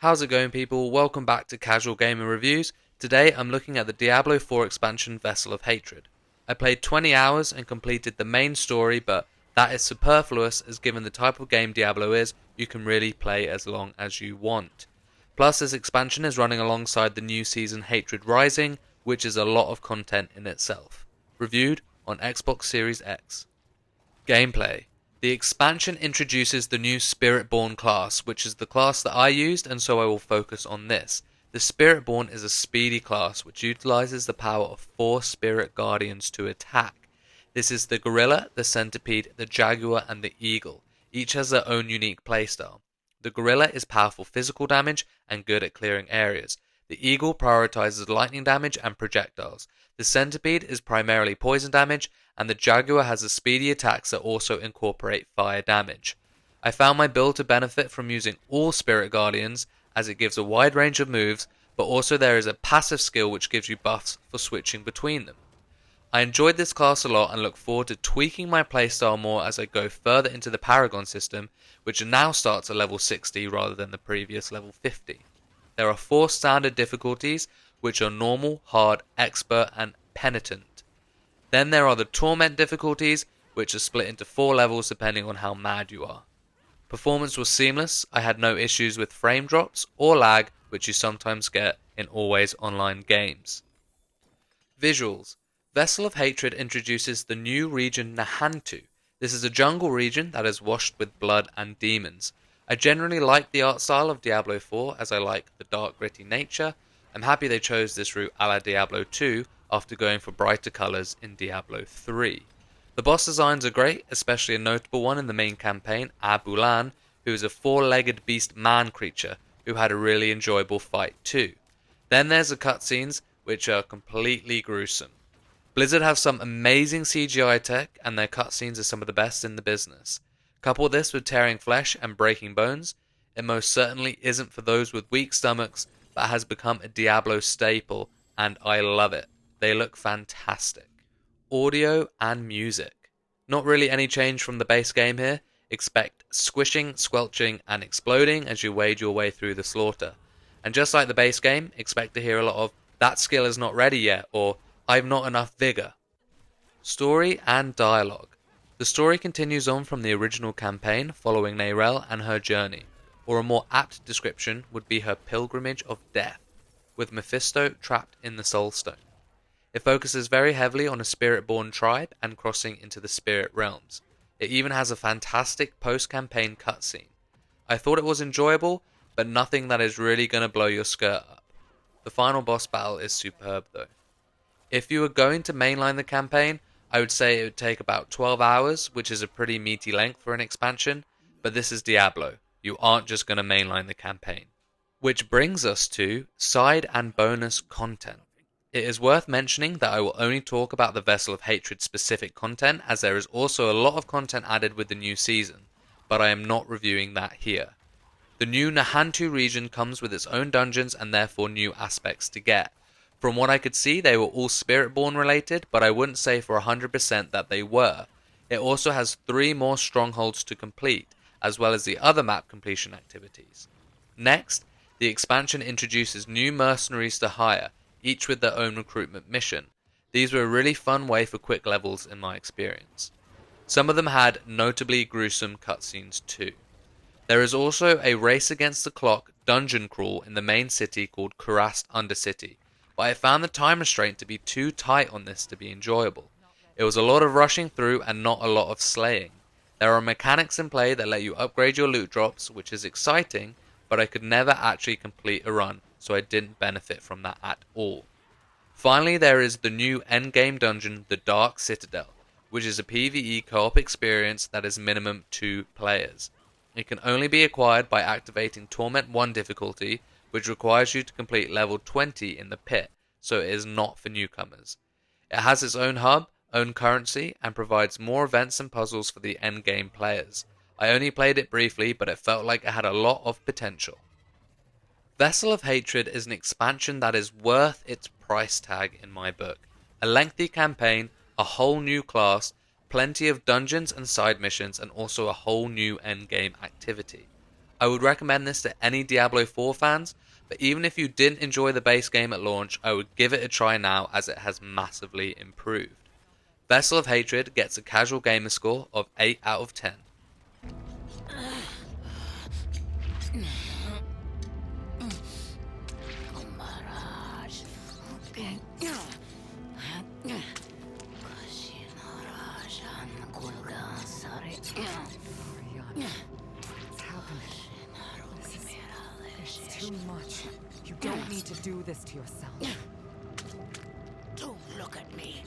How's it going, people? Welcome back to Casual Gamer Reviews. Today I'm looking at the Diablo 4 expansion Vessel of Hatred. I played 20 hours and completed the main story, but that is superfluous as given the type of game Diablo is, you can really play as long as you want. Plus, this expansion is running alongside the new season Hatred Rising, which is a lot of content in itself. Reviewed on Xbox Series X. Gameplay. The expansion introduces the new Spiritborn class, which is the class that I used, and so I will focus on this. The Spiritborn is a speedy class which utilizes the power of 4 Spirit Guardians to attack. This is the Gorilla, the Centipede, the Jaguar, and the Eagle. Each has their own unique playstyle. The Gorilla is powerful physical damage and good at clearing areas. The Eagle prioritizes lightning damage and projectiles. The Centipede is primarily poison damage, and the Jaguar has speedy attacks that also incorporate fire damage. I found my build to benefit from using all Spirit Guardians, as it gives a wide range of moves, but also there is a passive skill which gives you buffs for switching between them. I enjoyed this class a lot and look forward to tweaking my playstyle more as I go further into the Paragon system, which now starts at level 60 rather than the previous level 50. There are 4 standard difficulties, which are normal, hard, expert, and penitent. Then there are the torment difficulties, which are split into 4 levels depending on how mad you are. Performance was seamless. I had no issues with frame drops or lag, which you sometimes get in always online games. Visuals. Vessel of Hatred introduces the new region Nahantu. This is a jungle region that is washed with blood and demons. I generally like the art style of Diablo 4 as I like the dark gritty nature. I'm happy they chose this route a la Diablo 2 after going for brighter colours in Diablo 3. The boss designs are great, especially a notable one in the main campaign, Abulan, who is a 4-legged beast man creature who had a really enjoyable fight too. Then there's the cutscenes, which are completely gruesome. Blizzard have some amazing CGI tech, and their cutscenes are some of the best in the business. Couple this with tearing flesh and breaking bones, it most certainly isn't for those with weak stomachs, but has become a Diablo staple, and I love it. They look fantastic. Audio and music. Not really any change from the base game here. Expect squishing, squelching, and exploding as you wade your way through the slaughter. And just like the base game, expect to hear a lot of, "That skill is not ready yet," or "I've not enough vigor." Story and dialogue. The story continues on from the original campaign following Neyrelle and her journey, or a more apt description would be her pilgrimage of death, with Mephisto trapped in the Soulstone. It focuses very heavily on a spirit-born tribe and crossing into the spirit realms. It even has a fantastic post-campaign cutscene. I thought it was enjoyable, but nothing that is really going to blow your skirt up. The final boss battle is superb though. If you were going to mainline the campaign, I would say it would take about 12 hours, which is a pretty meaty length for an expansion, but this is Diablo. You aren't just going to mainline the campaign. Which brings us to side and bonus content. It is worth mentioning that I will only talk about the Vessel of Hatred specific content, as there is also a lot of content added with the new season, but I am not reviewing that here. The new Nahantu region comes with its own dungeons and therefore new aspects to get. From what I could see, they were all Spiritborn related, but I wouldn't say for 100% that they were. It also has 3 more strongholds to complete, as well as the other map completion activities. Next, the expansion introduces new mercenaries to hire, each with their own recruitment mission. These were a really fun way for quick levels in my experience. Some of them had notably gruesome cutscenes too. There is also a race against the clock dungeon crawl in the main city called Kurast Undercity, but I found the time restraint to be too tight on this to be enjoyable. It was a lot of rushing through and not a lot of slaying. There are mechanics in play that let you upgrade your loot drops, which is exciting, but I could never actually complete a run, so I didn't benefit from that at all. Finally, there is the new endgame dungeon, the Dark Citadel, which is a PvE co-op experience that is minimum 2 players. It can only be acquired by activating Torment 1 difficulty, which requires you to complete level 20 in the pit, so it is not for newcomers. It has its own hub, own currency, and provides more events and puzzles for the endgame players. I only played it briefly, but it felt like it had a lot of potential. Vessel of Hatred is an expansion that is worth its price tag in my book. A lengthy campaign, a whole new class, plenty of dungeons and side missions, and also a whole new endgame activity. I would recommend this to any Diablo 4 fans, but even if you didn't enjoy the base game at launch, I would give it a try now as it has massively improved. Vessel of Hatred gets a casual gamer score of 8 out of 10. What's happening? This is too much. You don't need to do this to yourself. Don't look at me.